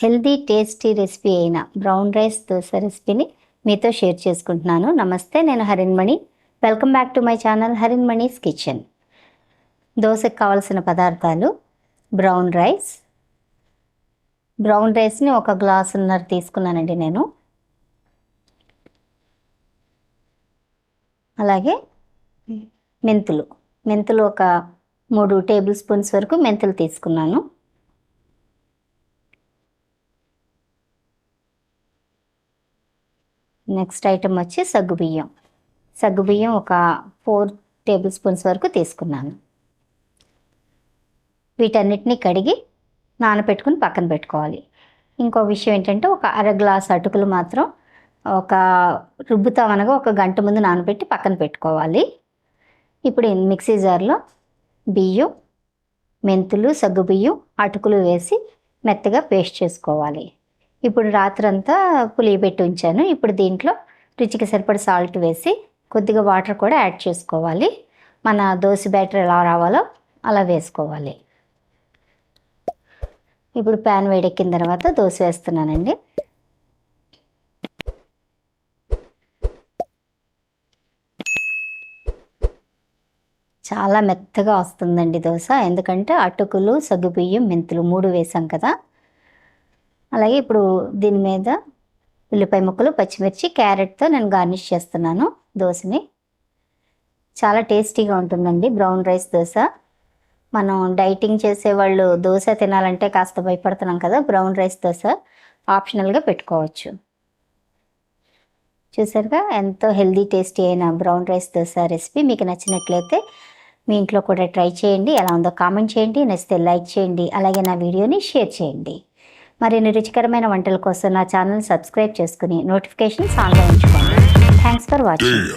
Healthy tasty recipe అయిన brown rice dosa రెసిపీని మీతో షేర్ చేసుకుంటున్నాను. నమస్తే, నేను Harinmani. Welcome back to my channel Harinmani's kitchen. దోశకు కావాల్సిన పదార్థాలు: బ్రౌన్ రైస్ని ఒక గ్లాసున్నర తీసుకున్నానండి నేను. అలాగే మెంతులు ఒక 3 టేబుల్ స్పూన్స్ వరకు మెంతులు తీసుకున్నాను. నెక్స్ట్ ఐటమ్ వచ్చి సగ్గుబియ్యం ఒక 4 టేబుల్ స్పూన్స్ వరకు తీసుకున్నాను. వీటన్నిటిని కడిగి నానబెట్టుకుని పక్కన పెట్టుకోవాలి. ఇంకో విషయం ఏంటంటే, ఒక అర గ్లాస్ అటుకులు మాత్రం ఒక రుబ్బుతామనగా ఒక గంట ముందు నానబెట్టి పక్కన పెట్టుకోవాలి. ఇప్పుడు మిక్సీ జార్లో బియ్యం, మెంతులు, సగ్గుబియ్యం, అటుకులు వేసి మెత్తగా పేస్ట్ చేసుకోవాలి. ఇప్పుడు రాత్రంతా పులియబెట్టి ఉంచాను. ఇప్పుడు దీంట్లో రుచికి సరిపడ సాల్ట్ వేసి కొద్దిగా వాటర్ కూడా యాడ్ చేసుకోవాలి. మన దోశ బ్యాటర్ ఎలా రావాలో అలా వేసుకోవాలి. ఇప్పుడు ప్యాన్ వేడెక్కిన తర్వాత దోశ వేస్తున్నానండి. చాలా మెత్తగా వస్తుందండి దోశ, ఎందుకంటే అటుకులు, సగ్గుబియ్యం, మెంతులు 3 వేసాం కదా. అలాగే ఇప్పుడు దీని మీద ఉల్లిపాయ ముక్కలు, పచ్చిమిర్చి, క్యారెట్తో నేను గార్నిష్ చేస్తున్నాను దోశని. చాలా టేస్టీగా ఉంటుందండి బ్రౌన్ రైస్ దోశ. మనం డైటింగ్ చేసేవాళ్ళు దోశ తినాలంటే కాస్త భయపడుతున్నాం కదా, బ్రౌన్ రైస్ దోశ ఆప్షనల్గా పెట్టుకోవచ్చు. చూసారుగా, ఎంతో హెల్దీ టేస్టీ అయిన బ్రౌన్ రైస్ దోశ రెసిపీ మీకు నచ్చినట్లయితే మీ ఇంట్లో కూడా ట్రై చేయండి. ఎలా ఉందో కామెంట్ చేయండి, నచ్చితే లైక్ చేయండి, అలాగే నా వీడియోని షేర్ చేయండి. మరిన్ని రుచికరమైన వంటల కోసం నా ఛానల్ సబ్స్క్రైబ్ చేసుకుని నోటిఫికేషన్స్ ఆన్లో ఉంచుకోండి. Thanks for watching.